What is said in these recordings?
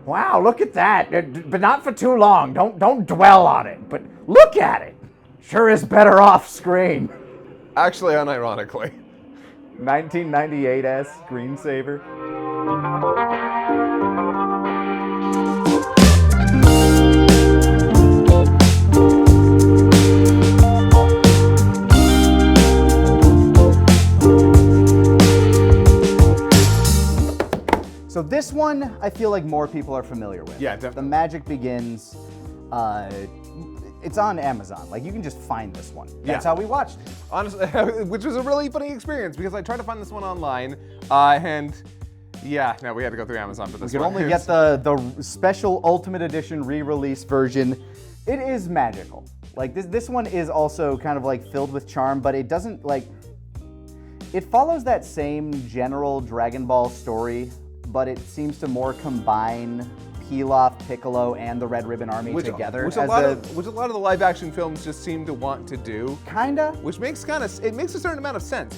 Wow, look at that. But not for too long. Don't dwell on it. But look at it. Sure is better off screen. Actually, unironically. 1998 screensaver. So this one, I feel like more people are familiar with. Yeah, definitely. The Magic Begins. It's on Amazon. Like, you can just find this one. That's how we watched it. Honestly, which was a really funny experience because I tried to find this one online, and yeah, no, we had to go through Amazon for this You one. can only get the special Ultimate Edition re-release version. It is magical. Like, this one is also kind of like filled with charm, but it doesn't like. It follows that same general Dragon Ball story, but it seems to more combine Pilaf, Piccolo, and the Red Ribbon Army together. Which a lot of the live action films just seem to want to do. Kinda. Which makes it makes a certain amount of sense.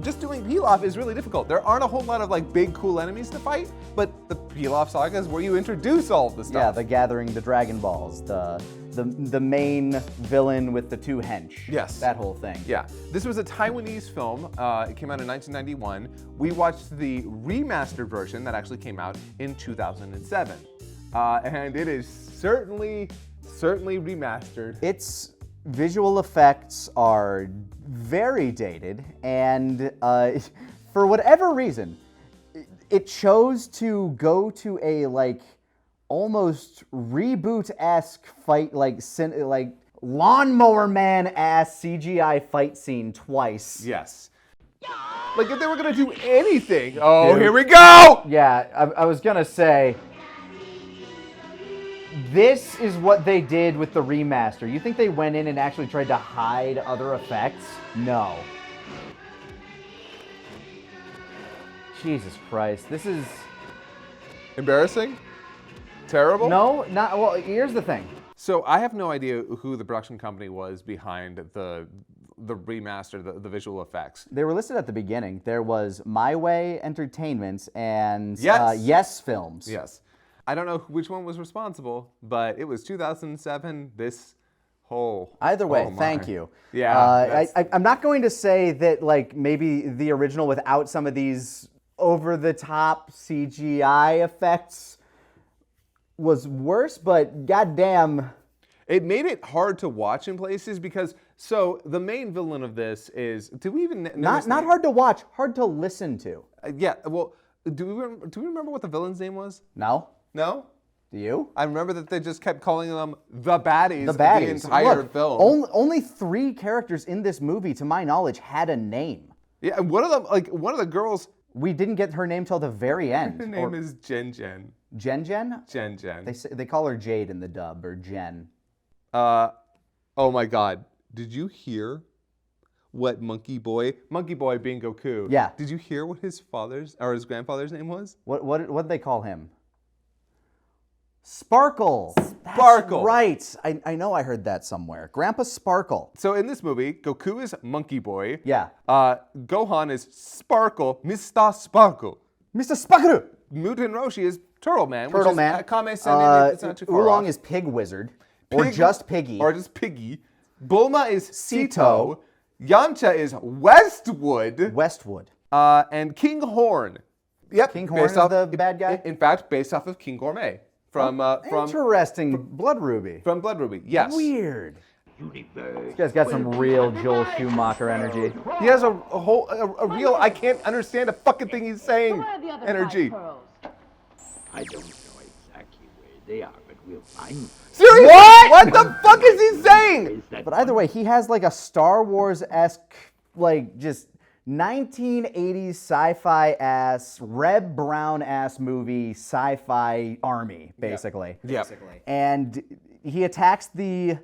Just doing Pilaf is really difficult. There aren't a whole lot of like big cool enemies to fight, but the Pilaf saga is where you introduce all of the stuff. Yeah, the gathering, the Dragon Balls, the main villain with the two hench. Yes. That whole thing. Yeah. This was a Taiwanese film. It came out in 1991. We watched the remastered version that actually came out in 2007. And it is certainly remastered. Its visual effects are very dated, and for whatever reason, it chose to go to a like almost reboot-esque fight, like Lawnmower Man-ass CGI fight scene twice. Yes. Like if they were gonna do anything. Oh, here we go! Yeah, I was gonna say, this is what they did with the remaster. You think they went in and actually tried to hide other effects? No. Jesus Christ, this is... Embarrassing? Terrible? No, not... Well, here's the thing. So I have no idea who the production company was behind the remaster, the visual effects. They were listed at the beginning. There was My Way Entertainment and Yes. Yes Films. Yes. I don't know which one was responsible, but it was 2007, this whole... Either way, thank you. Yeah. I'm not going to say that, like, maybe the original without some of these over-the-top CGI effects was worse, but goddamn... It made it hard to watch in places because, so the main villain of this is, do we even Not hard to watch, hard to listen to. Yeah, well, do we remember what the villain's name was? No? No? Do you? I remember that they just kept calling them the baddies, The entire Look, film. Only 3 characters in this movie, to my knowledge, had a name. Yeah, and one of the girls... We didn't get her name till the very end. Her name is Jen Jen. Jen Jen? Jen Jen. They call her Jade in the dub, or Jen. Oh my God. Did you hear what Monkey Boy being Goku. Yeah. Did you hear what his his grandfather's name was? What did they call him? Sparkle. Sparkle. That's right. I know I heard that somewhere. Grandpa Sparkle. So in this movie, Goku is Monkey Boy. Yeah. Gohan is Sparkle, Mr. Sparkle. Mr. Sparkle. Muten Roshi is Turtle Man. Turtle which Man. Is, Kame Sennin, it's not too far Oolong off. is Pig Wizard. Or just Piggy. Or just Piggy. Bulma is Sito. Sito. Yamcha is Westwood. Westwood. And King Horn. Yep. King Horn is the bad guy? In fact, based off of King Gourmet. From Interesting. Blood Ruby. From Blood Ruby, yes. Weird. This guy's got some real Joel Schumacher energy. He has a real, I can't understand a fucking thing he's saying energy. I don't know exactly where they are, but we'll find them. Seriously? What the fuck is he saying? But either way, he has like a Star Wars-esque, like just 1980s sci-fi ass, Reb Brown ass movie sci-fi army, basically. Yeah. And he attacks the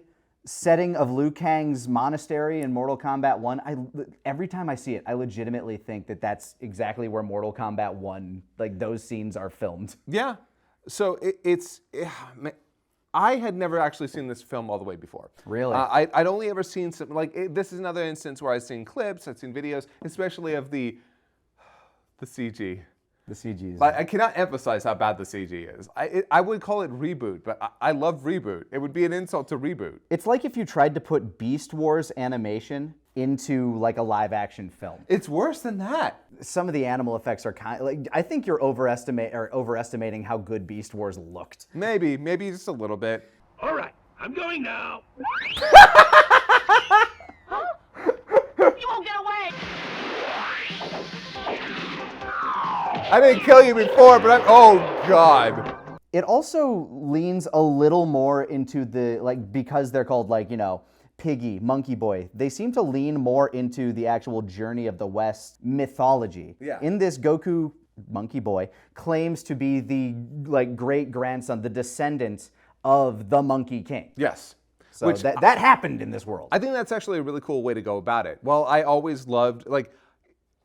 setting of Liu Kang's monastery in Mortal Kombat 1. Every time I see it, I legitimately think that that's exactly where Mortal Kombat 1, like those scenes are filmed. Yeah. So I had never actually seen this film all the way before. Really? I'd only ever seen some, this is another instance where I've seen clips, I've seen videos, especially of the CG. The CG is... I cannot emphasize how bad the CG is. I would call it reboot, but I love reboot. It would be an insult to reboot. It's like if you tried to put Beast Wars animation into like a live action film. It's worse than that. Some of the animal effects are I think you're overestimating how good Beast Wars looked. Maybe just a little bit. All right, I'm going now. You won't get away! I didn't kill you before, but oh God. It also leans a little more into the, like, because they're called, like, you know, Piggy, Monkey Boy, they seem to lean more into the actual Journey of the West mythology. Yeah. In this, Goku, Monkey Boy, claims to be the, like, great-grandson, the descendant of the Monkey King. Yes. So that happened in this world. I think that's actually a really cool way to go about it. Well, I always loved, like,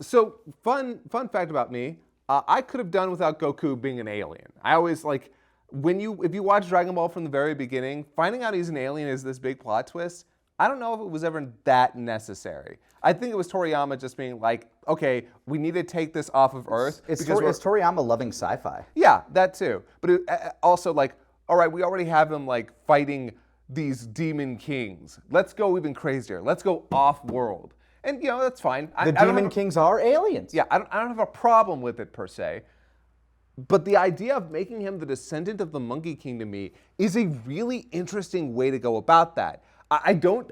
so fun fact about me, I could have done without Goku being an alien. I always, like, if you watch Dragon Ball from the very beginning, finding out he's an alien is this big plot twist. I don't know if it was ever that necessary. I think it was Toriyama just being like, okay, we need to take this off of Earth. Is Toriyama loving sci-fi? Yeah, that too. But also, like, all right, we already have him, like, fighting these demon kings. Let's go even crazier. Let's go off-world. And, you know, that's fine. The demon kings are aliens. Yeah, I don't have a problem with it per se. But the idea of making him the descendant of the Monkey King to me is a really interesting way to go about that. I don't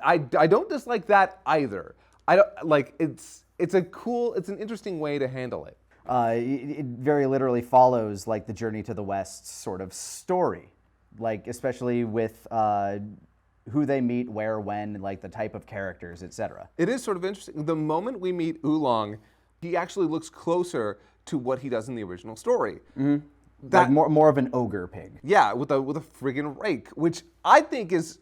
dislike that either. I don't like it's an interesting way to handle it. It very literally follows like the Journey to the West sort of story, like especially with who they meet, where, when, like the type of characters, etc. It is sort of interesting. The moment we meet Oolong, he actually looks closer to what he does in the original story. Mm-hmm. Like more of an ogre pig. Yeah, with a friggin' rake, which I think is,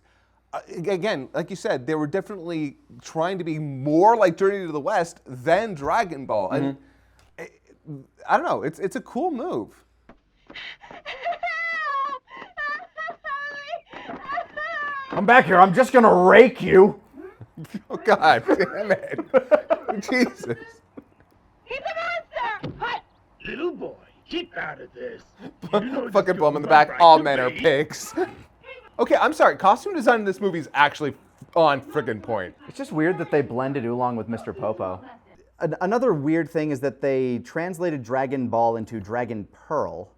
again, like you said, they were definitely trying to be more like Journey to the West than Dragon Ball. Mm-hmm. And I don't know, it's a cool move. Come back here, I'm just gonna rake you. Oh God, damn it. Jesus. He's a monster! Hut! Little boy, keep out of this. Fucking bum in the back, all men are pigs. Okay, I'm sorry, costume design in this movie is actually on friggin' point. It's just weird that they blended Oolong with Mr. Popo. Another weird thing is that they translated Dragon Ball into Dragon Pearl,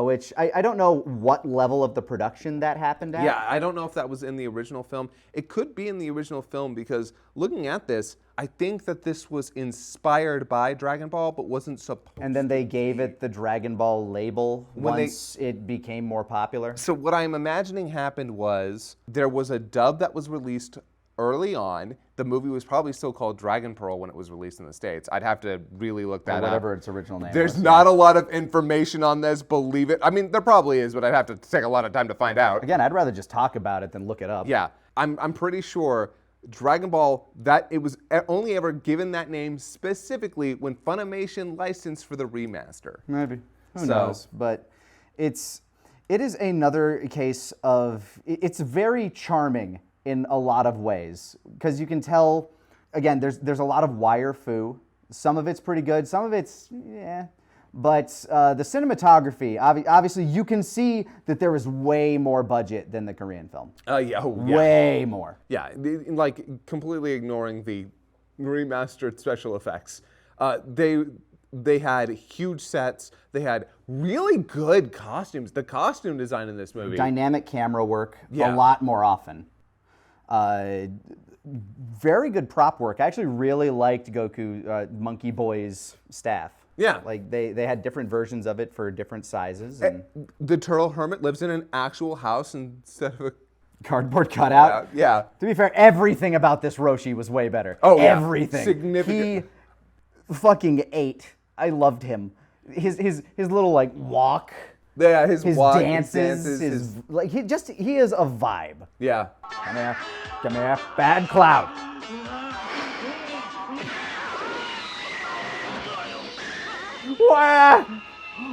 which I don't know what level of the production that happened at. Yeah, I don't know if that was in the original film. It could be in the original film because looking at this, I think that this was inspired by Dragon Ball, but wasn't supposed to. And then they gave it the Dragon Ball label once it became more popular. So what I'm imagining happened was there was a dub that was released early on. The movie was probably still called Dragon Pearl when it was released in the States. I'd have to really look that up. Whatever its original name There's was. not a lot of information on this, believe it. I mean, there probably is, but I'd have to take a lot of time to find out. Again, I'd rather just talk about it than look it up. Yeah, I'm pretty sure Dragon Ball, that it was only ever given that name specifically when Funimation licensed for the remaster. Maybe. Who knows? But it is another case of, it's very charming in a lot of ways, because you can tell, again, there's a lot of wire fu. Some of it's pretty good, some of it's, yeah. But the cinematography, obviously you can see that there was way more budget than the Korean film. Yeah. Way more. Yeah, like completely ignoring the remastered special effects. They had huge sets. They had really good costumes. The costume design in this movie. Dynamic camera work, Yeah. a lot more often. Very good prop work. I actually really liked Goku, Monkey Boy's staff. Yeah. Like they had different versions of it for different sizes. And The Turtle Hermit lives in an actual house instead of a cardboard cutout. Yeah. To be fair, everything about this Roshi was way better. Oh, yeah. Everything. Significant. He fucking ate. I loved him. His little like walk. Yeah, his walk, dances, his like he is a vibe. Yeah. Come here, bad cloud.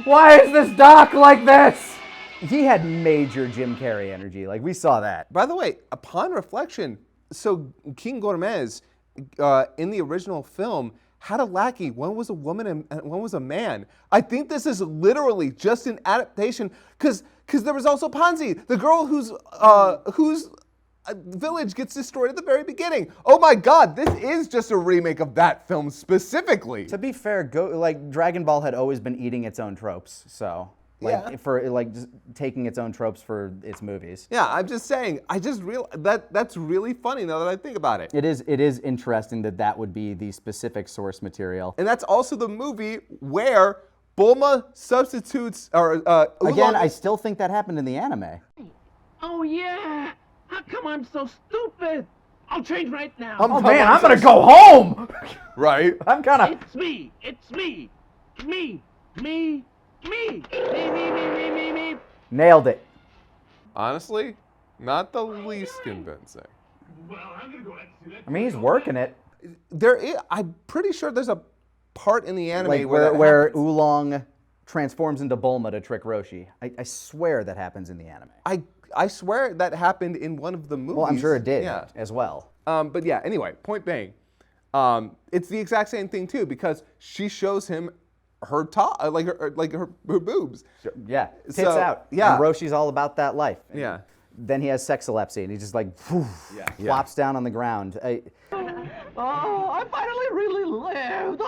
Why is this dock like this? He had major Jim Carrey energy. Like we saw that. By the way, upon reflection, so King Gourmet in the original film had a lackey. One was a woman and one was a man. I think this is literally just an adaptation because there was also Pansy, the girl whose village gets destroyed at the very beginning. Oh my God, this is just a remake of that film specifically. To be fair, Dragon Ball had always been eating its own tropes, so just taking its own tropes for its movies. Yeah, I'm just saying. I just that's really funny now that I think about it. It is interesting that would be the specific source material. And that's also the movie where Bulma substitutes Again, I still think that happened in the anime. Oh, yeah. How come I'm so stupid? I'll change right now. Oh man, I'm gonna go home. Right. I'm kind of. It's me. It's me. Me. Nailed it. Honestly, not the least convincing. I mean, he's working it. I'm pretty sure there's a part in the anime Like where Oolong transforms into Bulma to trick Roshi. I swear that happens in the anime. I swear that happened in one of the movies. Well, I'm sure it did Yeah. as well. But yeah, anyway, point being, it's the exact same thing too because she shows him her top, her boobs. Yeah, tits So, out. yeah. And Roshi's all about that life. Yeah. Then he has sexolepsy and he just like flops down on the ground. Oh, I finally really lived.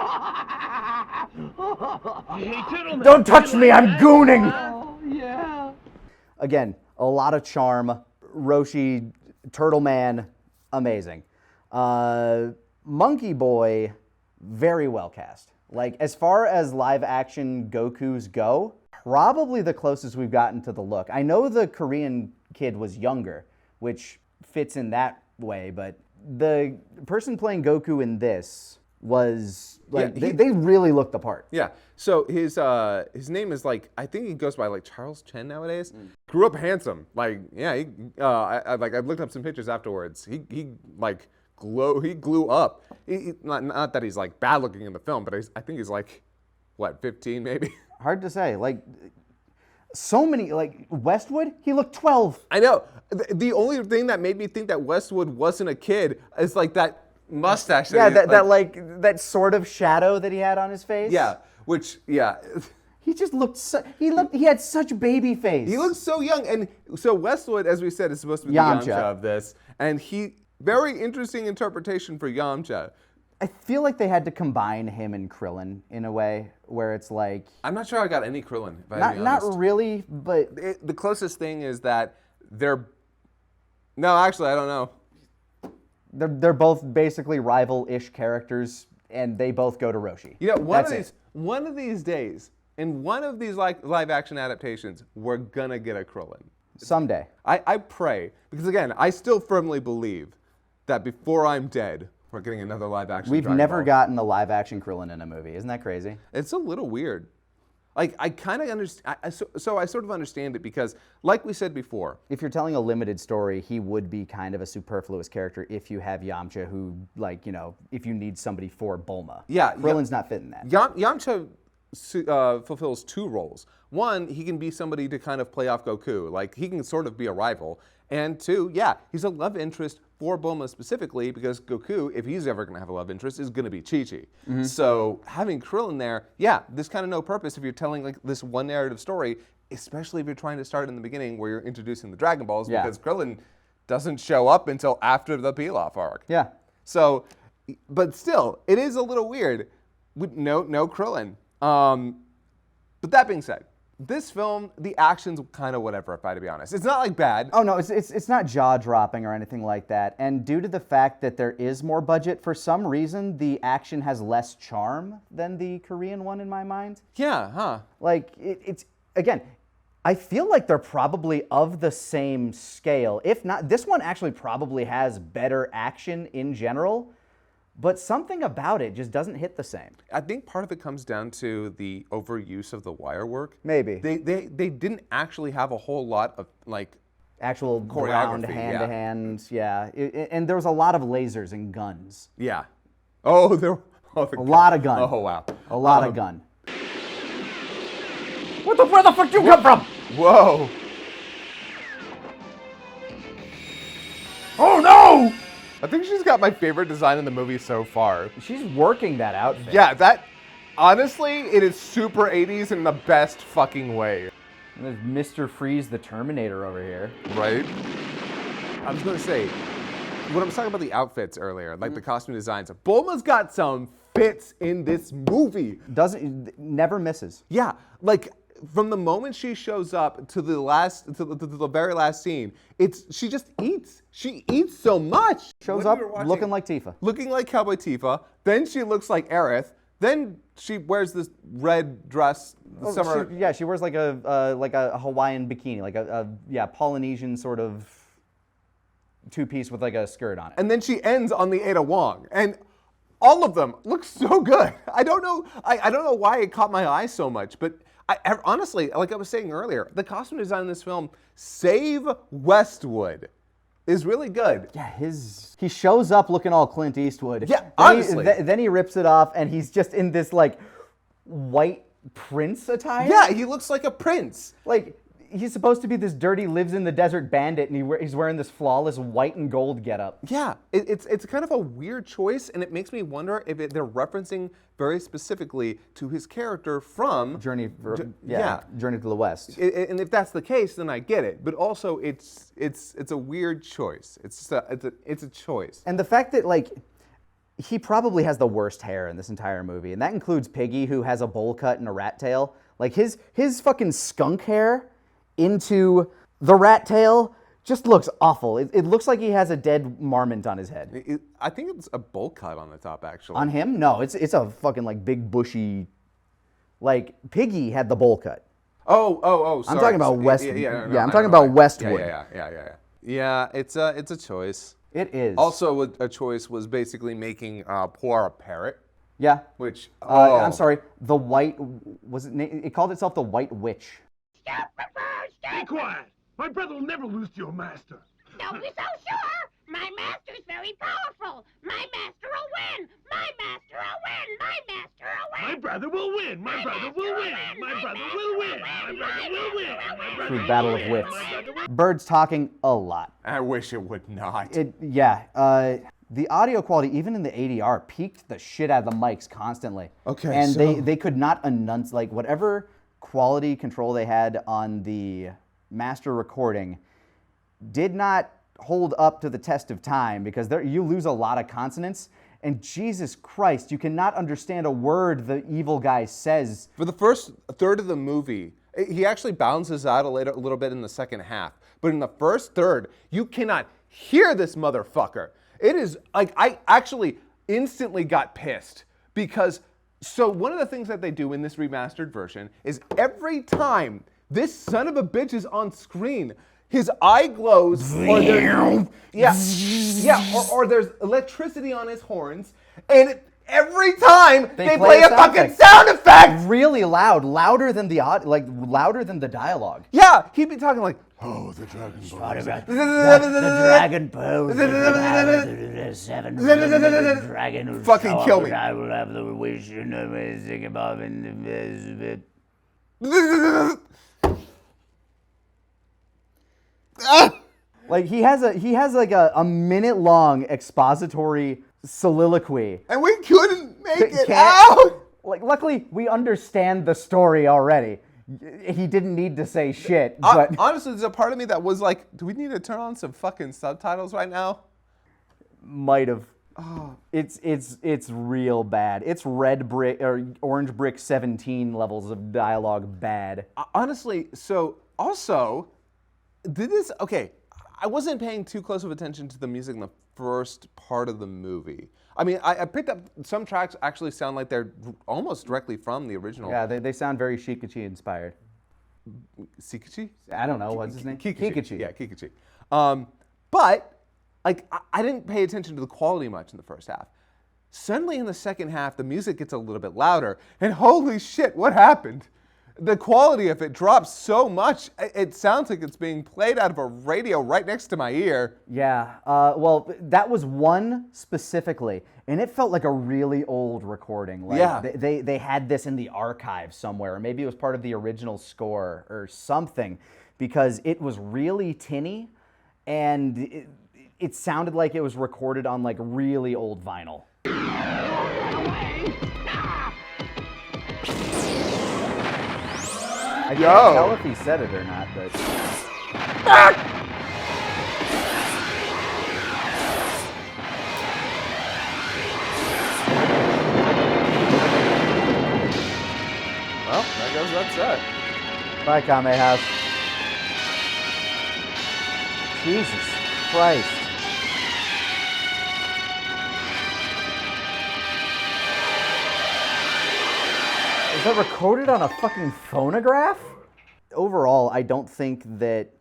Don't touch me, I'm gooning. Oh, yeah. Again, a lot of charm. Roshi, Turtle Man, amazing. Monkey Boy, very well cast. Like, as far as live action Gokus go, probably the closest we've gotten to the look. I know the Korean kid was younger, which fits in that way, but the person playing Goku in this was, like, they really looked the part. Yeah. So his name is I think he goes by Charles Chen nowadays. Grew up handsome. I looked up some pictures afterwards. He grew up. Not that he's bad looking in the film, but I think he's 15 maybe. Hard to say. So many, Westwood, he looked 12. I know. The only thing that made me think that Westwood wasn't a kid is that mustache. Yeah, that sort of shadow that he had on his face. Yeah, which He just looked he had such baby face. He looks so young, and so Westwood, as we said, is supposed to be the Yamcha Yamcha of this, and very interesting interpretation for Yamcha. I feel like they had to combine him and Krillin in a way where it's I'm not sure I got any Krillin. If I had to be honest. not really, but The closest thing is that they're. No, actually, I don't know. they're both basically rival-ish characters, and they both go to Roshi. You know, That's one of these days, in one of these live action adaptations, we're gonna get a Krillin. Someday. I pray, because again, I still firmly believe that before I'm dead, we're getting another live action. We've Dragon never Ball. gotten a live-action Krillin in a movie. Isn't that crazy? It's a little weird. I kind of understand. So I sort of understand it because, like we said before, If you're telling a limited story, he would be kind of a superfluous character if you have Yamcha who, if you need somebody for Bulma. Yeah, Krillin's not fitting that. Yamcha fulfills two roles. One, he can be somebody to kind of play off Goku. He can sort of be a rival. And two, he's a love interest for Bulma specifically because Goku, if he's ever going to have a love interest, is going to be Chi-Chi. Mm-hmm. So having Krillin there, there's kind of no purpose if you're telling this one narrative story, especially if you're trying to start in the beginning where you're introducing the Dragon Balls because Krillin doesn't show up until after the Pilaf arc. Yeah. So, but still, it is a little weird with no Krillin. But that being said, this film, the action's kind of whatever, if I had to be honest. It's not bad. Oh no, it's not jaw-dropping or anything like that. And due to the fact that there is more budget, for some reason the action has less charm than the Korean one in my mind. Yeah, huh? It's again, I feel like they're probably of the same scale. If not, this one actually probably has better action in general. But something about it just doesn't hit the same. I think part of it comes down to the overuse of the wire work. Maybe. They didn't actually have a whole lot of Actual ground choreography, hand-to-hand, and there was a lot of lasers and guns. Yeah. Oh, a lot of gun. Oh, wow. A lot of gun. Where the fuck you come from? Whoa. Oh no! I think she's got my favorite design in the movie so far. She's working that outfit. Yeah, honestly, it is super 80s in the best fucking way. And there's Mr. Freeze the Terminator over here. Right? I was gonna say, when I was talking about the outfits earlier, like the costume designs, Bulma's got some fits in this movie. Never misses. Yeah, like from the moment she shows up to the very last scene, she just eats. She eats so much. Shows up looking like Tifa. Looking like Cowboy Tifa. Then she looks like Aerith. Then she wears this red dress. She wears like a Hawaiian bikini, like a Polynesian sort of two-piece with like a skirt on it. And then she ends on the Ada Wong. And all of them look so good. I don't know why it caught my eye so much, but honestly, like I was saying earlier, the costume design in this film, save Westwood, is really good. Yeah, he shows up looking all Clint Eastwood. Yeah, honestly. Then he rips it off, and he's just in this like white prince attire. Yeah, he looks like a prince. Like he's supposed to be this dirty, lives in the desert bandit, and he's wearing this flawless white and gold getup. Yeah, it's kind of a weird choice, and it makes me wonder if they're referencing very specifically to his character from Journey to the West. And if that's the case, then I get it. But also, it's a weird choice. It's a choice. And the fact that like he probably has the worst hair in this entire movie, and that includes Piggy, who has a bowl cut and a rat tail. Like his fucking skunk hair into the rat tail just looks awful. It looks like he has a dead marmot on his head. I think it's a bowl cut on the top, actually. On him? No, it's a fucking like big bushy. Like Piggy had the bowl cut. Oh, sorry. I'm talking about West. I'm talking about Westwood. Yeah, it's a choice. It is. Also, a choice was basically making Poir a parrot. Yeah. Which I'm sorry. The white it called itself the White Witch. Be quiet! My brother will never lose to your master. Don't be so sure. My master's very powerful. My master will win. My master will win. My master will win. My brother will win. My brother will win. My brother will win. My brother will win. My brother Through Battle of Wits. Birds talking a lot. I wish it would not. The audio quality, even in the ADR, peaked the shit out of the mics constantly. Okay, and so they could not enunciate, like whatever quality control they had on the master recording did not hold up to the test of time, because you lose a lot of consonants, and Jesus Christ, you cannot understand a word the evil guy says. For the first third of the movie, he actually balances out a little bit in the second half, but in the first third, you cannot hear this motherfucker. It is like, I actually instantly got pissed, because so one of the things that they do in this remastered version is every time this son of a bitch is on screen, his eye glows, or there's electricity on his horns, and every time they play a fucking sound effect, really loud, louder than the dialogue. Yeah, he'd be talking like, "Oh, the dragon pose, the dragon pose, the seven dragon fucking kill me." I will have the wish and amazing above and Like he has like a minute long expository soliloquy, and we couldn't make it out. Like, luckily we understand the story already. He didn't need to say shit. But honestly, there's a part of me that was like, do we need to turn on some fucking subtitles right now? Might have. Oh. It's real bad. It's red brick or orange brick 17 levels of dialogue bad. Honestly, so also, I wasn't paying too close of attention to the music in the first part of the movie. I mean, I picked up some tracks actually sound like they're almost directly from the original. Yeah, they sound very Shikachi inspired. Shikachi? I don't know, what's his name? Kikachi. Yeah, Kikachi. But like, I didn't pay attention to the quality much in the first half. Suddenly in the second half, the music gets a little bit louder, and holy shit, what happened? The quality of it drops so much, it sounds like it's being played out of a radio right next to my ear. Yeah, well, that was one specifically, and it felt like a really old recording. Like, yeah. They had this in the archive somewhere, or maybe it was part of the original score or something, because it was really tinny, and it sounded like it was recorded on like really old vinyl. I can't tell if he said it or not, but. Well, there goes that set. Bye, Kame House. Jesus Christ. Is that recorded on a fucking phonograph? Overall, I don't think that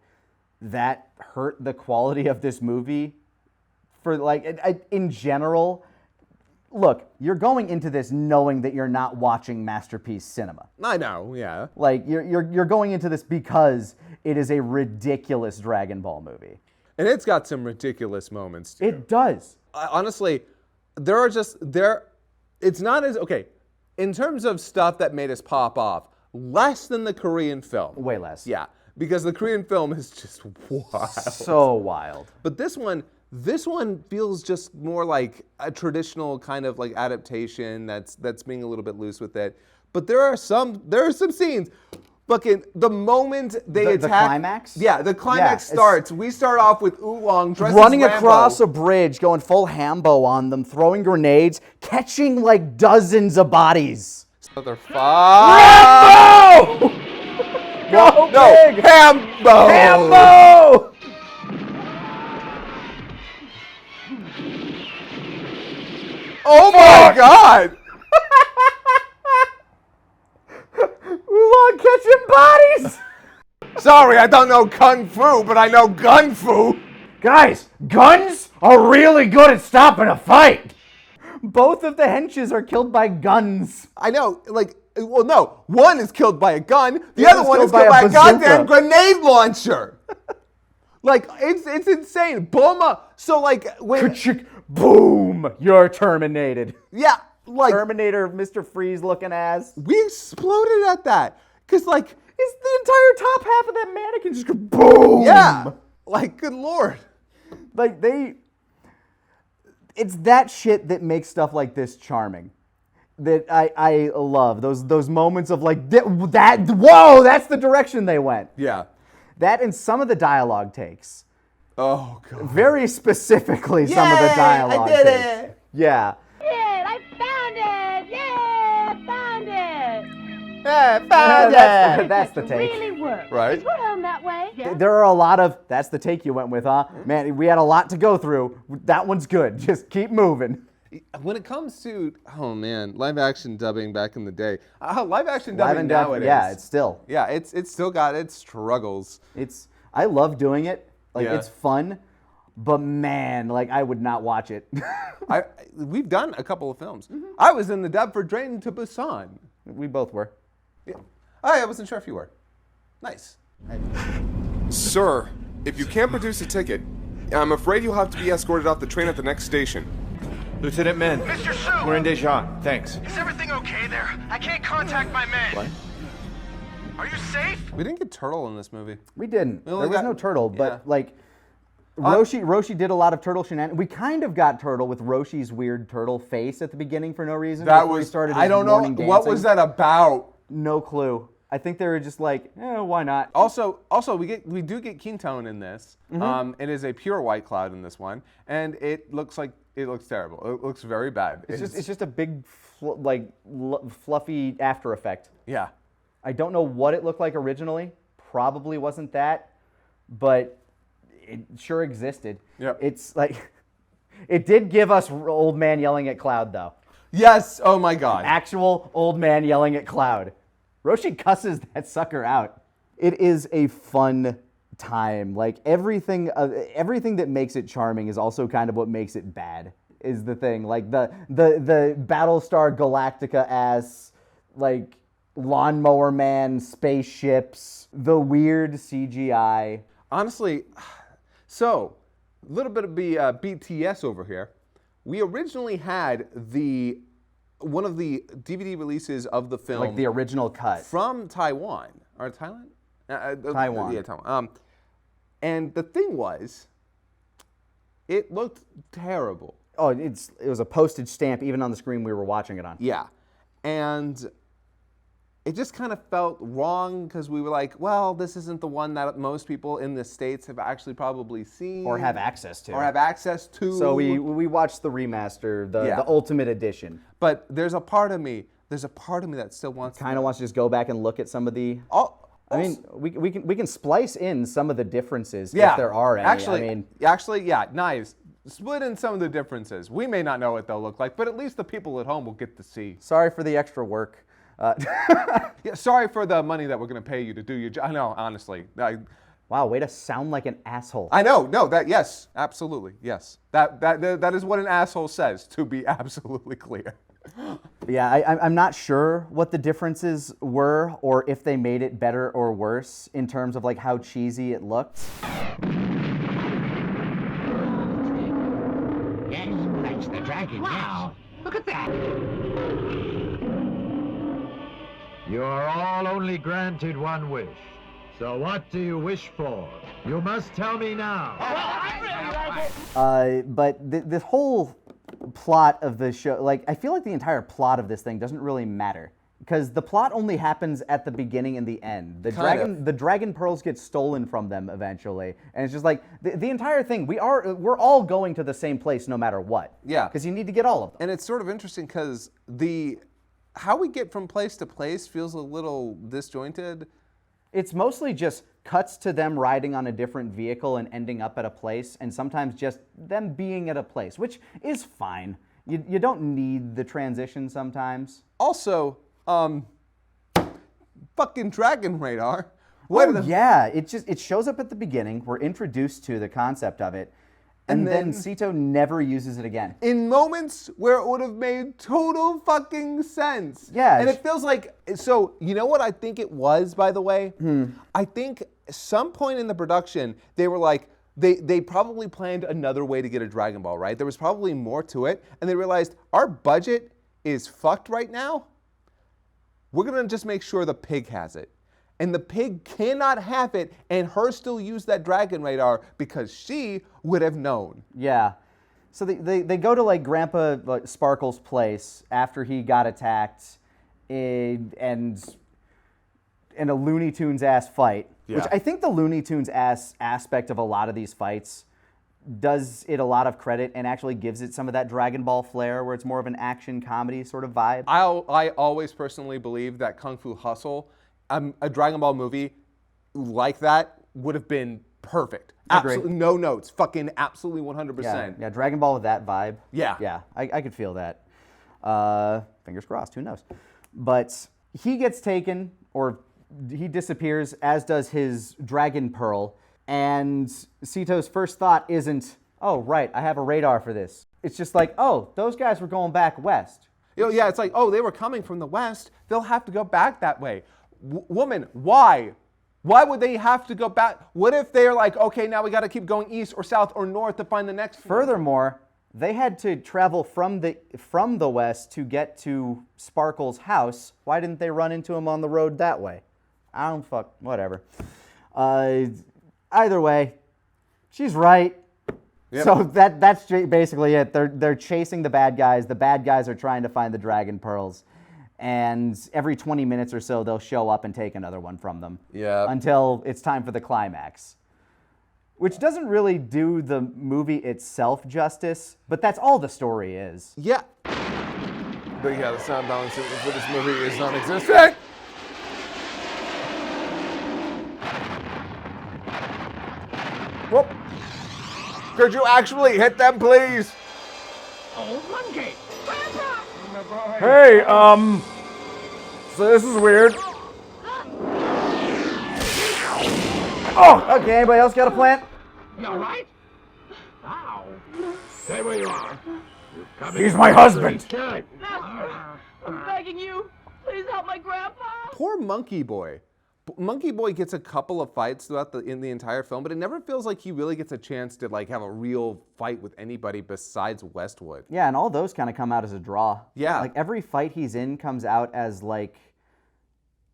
hurt the quality of this movie. For like, in general, look, you're going into this knowing that you're not watching masterpiece cinema. I know, yeah. Like you're going into this because it is a ridiculous Dragon Ball movie. And it's got some ridiculous moments too. It does. Honestly, it's not as, okay, in terms of stuff that made us pop off, less than the Korean film. Way less. Yeah, because the Korean film is just wild. So wild. But this one feels just more like a traditional kind of like adaptation that's being a little bit loose with it. But there are some scenes. Fucking the moment they attack, the climax? Yeah, the climax Yeah, starts. We start off with Oolong dressed Running as Rambo. across a bridge, going full Hambo on them, throwing grenades, catching like dozens of bodies. So they're fine. Rambo! Go big! Hambo! Hambo! Oh my God! Oolong catching bodies! Sorry, I don't know Kung Fu, but I know Gun Fu. Guys, guns are really good at stopping a fight. Both of the henches are killed by guns. I know, like, well, no. One is killed by a gun. The other's other one is killed killed by by a a goddamn bazooka. grenade launcher. Like, it's insane. Bulma, so like, when, Ka-chick, boom, you're terminated. yeah, like, Terminator, Mr. Freeze looking ass. we exploded at that. Because, like, It's the entire top half of that mannequin just go boom. yeah, like, good Lord. Like it's that shit that makes stuff like this charming. That I love those moments of like whoa, that's the direction they went. Yeah. That and some of the dialogue takes. Oh, God. Very specifically some of the Yay, dialogue I did takes. it. Yeah. I found it! Yeah, I found it! That's the take. Really works. Right. We're home that way. Yeah. There are a lot of, that's the take you went with, huh? Man, we had a lot to go through. That one's good. Just keep moving. When it comes to, oh man, live action dubbing back in the day, live action dubbing Live and Death, nowadays. yeah, it's still. Yeah, it's still got its struggles. I love doing it. Like, Yeah. it's fun. But man, like, I would not watch it. We've done a couple of films. I was in the dub for Train to Busan. We both were. Yeah. I wasn't sure if you were. Nice. Sir, if you can't produce a ticket, I'm afraid you'll have to be escorted off the train at the next station. Lieutenant Min, Mr. Su! we're in Daejeon. Thanks. Is everything okay there? I can't contact my men. What? Are you safe? We didn't get Turtle in this movie. We didn't. We There only was got- no turtle, but yeah. like, Roshi did a lot of turtle shenanigans. We kind of got turtle with Roshi's weird turtle face at the beginning for no reason. That before he was, started I his don't know, morning what was dancing. that about? No clue. I think they were just like, why not? Also, we do get Quintone in this. It is a pure white cloud in this one, and it looks terrible. It looks very bad. It's just a big, fluffy after effect. Yeah. I don't know what it looked like originally. Probably wasn't that, but it sure existed. Yep. It's like, it did give us old man yelling at Cloud though. Yes. Oh my God. Actual old man yelling at Cloud. Roshi cusses that sucker out. It is a fun time. Like everything that makes it charming is also kind of what makes it bad. Is the thing. Like the Battlestar Galactica ass, like Lawnmower Man spaceships, the weird CGI. Honestly, so a little bit of BTS over here. We originally had one of the DVD releases of the film, Like the original cut. from Taiwan or Thailand. Taiwan. Yeah, Taiwan. And the thing was, It looked terrible. Oh, it was a postage stamp even on the screen we were watching it on. Yeah. And it just kind of felt wrong because we were like, well, this isn't the one that most people in the States have actually probably seen. Or have access to. Or have access to. So we watched the remaster, the Ultimate Edition. But there's a part of me that still wants Kind of wants to just go back and look at some of the... I mean, we can splice in some of the differences if there are any. Actually, nice. Split in some of the differences. We may not know what they'll look like, but at least the people at home will get to see. Sorry for the extra work. Sorry for the money that we're going to pay you to do your job. I know, honestly. Wow, way to sound like an asshole. I know. No, yes, absolutely, yes. That is what an asshole says, to be absolutely clear. Yeah, I'm not sure what the differences were or if they made it better or worse in terms of like how cheesy it looked. Yes, that's the dragon. Wow, look at that. You are all only granted one wish. So what do you wish for? You must tell me now. Well, I really like it. But the whole plot of the show, like, I feel like the entire plot of this thing doesn't really matter. Because the plot only happens at the beginning and the end. The dragon pearls get stolen from them eventually, and it's just like the entire thing. We're all going to the same place no matter what. Yeah. Because you need to get all of them. And it's sort of interesting because how we get from place to place feels a little disjointed. It's mostly just cuts to them riding on a different vehicle and ending up at a place, and sometimes just them being at a place, which is fine. You don't need the transition sometimes. Also, fucking dragon radar. Yeah, it shows up at the beginning. We're introduced to the concept of it, and then Sito never uses it again. In moments where it would have made total fucking sense. Yeah. And it feels like, so you know what I think it was, by the way? I think some point in the production, they were like, they probably planned another way to get a Dragon Ball, right? There was probably more to it, and they realized our budget is fucked right now. We're gonna just make sure the pig has it. And the pig cannot have it and her still use that dragon radar because she would have known. Yeah. So they go to like Grandpa Sparkle's place after he got attacked and a Looney Tunes ass fight. Yeah. Which I think the Looney Tunes ass aspect of a lot of these fights does it a lot of credit and actually gives it some of that Dragon Ball flair where it's more of an action comedy sort of vibe. I always personally believe that Kung Fu Hustle, a Dragon Ball movie like that would have been perfect. Absolutely no notes. Fucking absolutely 100%. Yeah, Dragon Ball with that vibe. Yeah. Yeah, I could feel that. Fingers crossed, who knows. But he gets taken, or he disappears, as does his Dragon Pearl. And Sito's first thought isn't, oh, right, I have a radar for this. It's just like, oh, those guys were going back west. Yeah, it's like, oh, they were coming from the west. They'll have to go back that way. Woman, why? Why would they have to go back? What if they're like, okay, now we got to keep going east or south or north to find the next one? Furthermore, they had to travel from the west to get to Sparkle's house. Why didn't they run into him on the road that way? I don't whatever. Either way, she's right. Yep. So that's basically it. They're chasing the bad guys. The bad guys are trying to find the Dragon Pearls. And every 20 minutes or so, they'll show up and take another one from them. Yeah. Until it's time for the climax. Which doesn't really do the movie itself justice, but that's all the story is. Yeah. But yeah, the sound balancing for this movie is non-existent. Whoop. Could you actually hit them, please? Oh, monkey! Grandpa! Hey, so this is weird. Oh, okay, anybody else got a plant? You all right? Ow. Stay where you are. He's my husband. Good. I'm begging you. Please help my grandpa. Poor Monkey Boy. Monkey Boy gets a couple of fights in the entire film, but it never feels like he really gets a chance to like have a real fight with anybody besides Westwood. Yeah, and all those kind of come out as a draw. Yeah. Like every fight he's in comes out as like,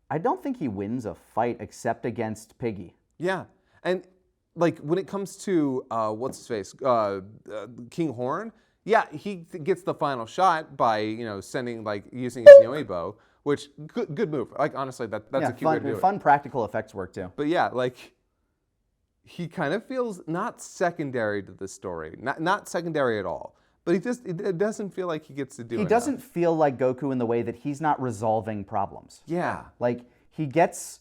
I don't think he wins a fight except against Piggy. Yeah, and like when it comes to what's his face, King Horn. Yeah, he gets the final shot by sending using his Nyoibo, which good move. Like honestly, that's a cute way to do it. Fun practical effects work too. But yeah, he kind of feels not secondary to the story, not secondary at all. But it doesn't feel like he gets to do. He doesn't feel like Goku in the way that he's not resolving problems. Yeah, like he gets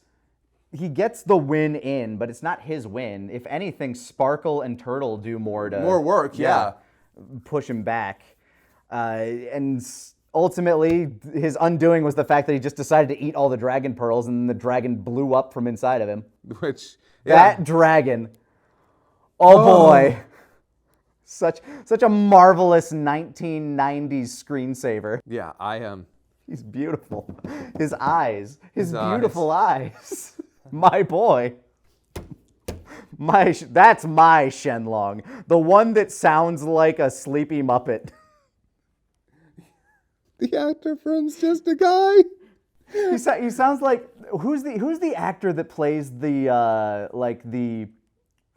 the win in, but it's not his win. If anything, Sparkle and Turtle do more work. Yeah. Push him back, and ultimately his undoing was the fact that he just decided to eat all the dragon pearls, and the dragon blew up from inside of him. Which that dragon, oh boy, such a marvelous 1990s screensaver. Yeah, I am. He's beautiful. His eyes, his beautiful eyes. My boy. That's my Shenlong. The one that sounds like a sleepy Muppet. The actor friend's just a guy. He sounds like who's the actor that plays the the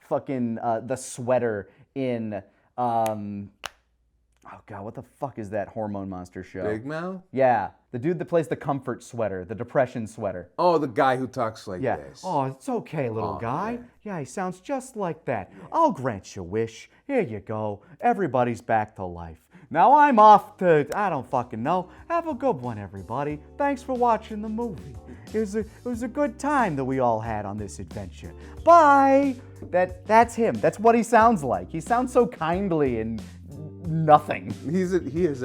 fucking the sweater in oh god, what the fuck is that hormone monster show? Big Mouth? Yeah, the dude that plays the comfort sweater, the depression sweater. Oh, the guy who talks like this. Oh, it's okay, little guy. Man. Yeah, he sounds just like that. I'll grant your wish. Here you go. Everybody's back to life. Now I'm off to, I don't fucking know. Have a good one, everybody. Thanks for watching the movie. It was a good time that we all had on this adventure. Bye! That's him. That's what he sounds like. He sounds so kindly and nothing. He is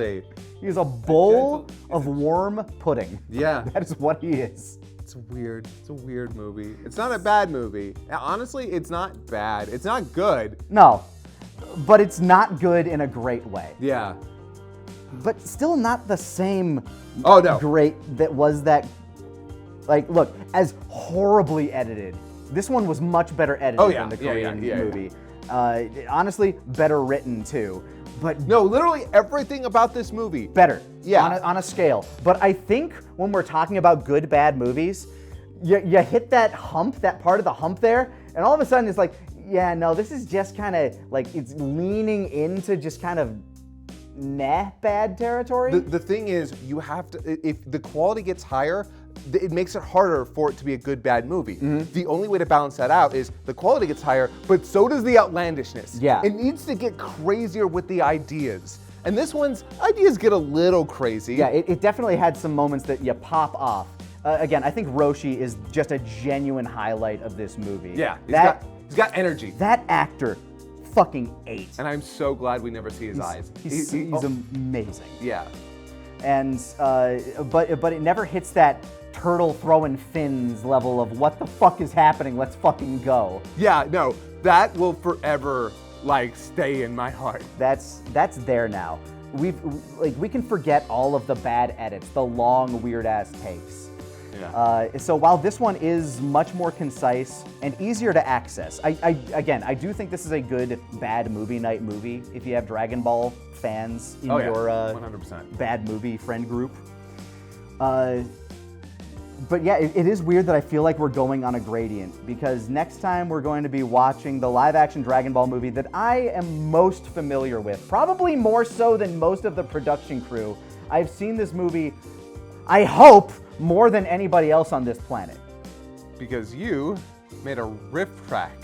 a bowl of warm pudding. Yeah. That is what he is. It's weird. It's a weird movie. It's not a bad movie. Honestly, it's not bad. It's not good. No. But it's not good in a great way. Yeah. But still not the same great that was that. Like, look, as horribly edited, this one was much better edited than the Korean movie. Honestly, better written too. But no, literally everything about this movie. Better. Yeah. On a scale. But I think when we're talking about good, bad movies, you hit that hump, that part of the hump there, and all of a sudden it's like, yeah, no, this is just kind of like, it's leaning into just kind of bad territory. The thing is, you have to, if the quality gets higher, it makes it harder for it to be a good, bad movie. Mm-hmm. The only way to balance that out is the quality gets higher, but so does the outlandishness. Yeah. It needs to get crazier with the ideas. And this one's ideas get a little crazy. Yeah, it definitely had some moments that you pop off. Again, I think Roshi is just a genuine highlight of this movie. Yeah, he's got energy. That actor fucking ate. And I'm so glad we never see his eyes. He's amazing. Yeah. And but it never hits that turtle throwing fins level of what the fuck is happening, let's fucking go. Yeah, no, that will forever stay in my heart. That's there now. We can forget all of the bad edits, the long weird ass takes. Yeah. So while this one is much more concise and easier to access, I do think this is a good bad movie night movie if you have Dragon Ball fans in your 100%. bad movie friend group. But yeah, it is weird that I feel like we're going on a gradient because next time we're going to be watching the live-action Dragon Ball movie that I am most familiar with, probably more so than most of the production crew. I've seen this movie, I hope, more than anybody else on this planet. Because you made a riff track.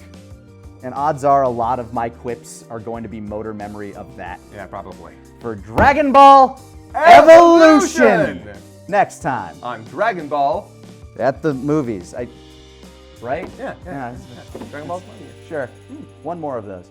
And odds are a lot of my quips are going to be motor memory of that. Yeah, probably. For Dragon Ball Evolution! Next time on Dragon Ball at the movies. Right? Yeah. Dragon Ball's money. Sure. One more of those.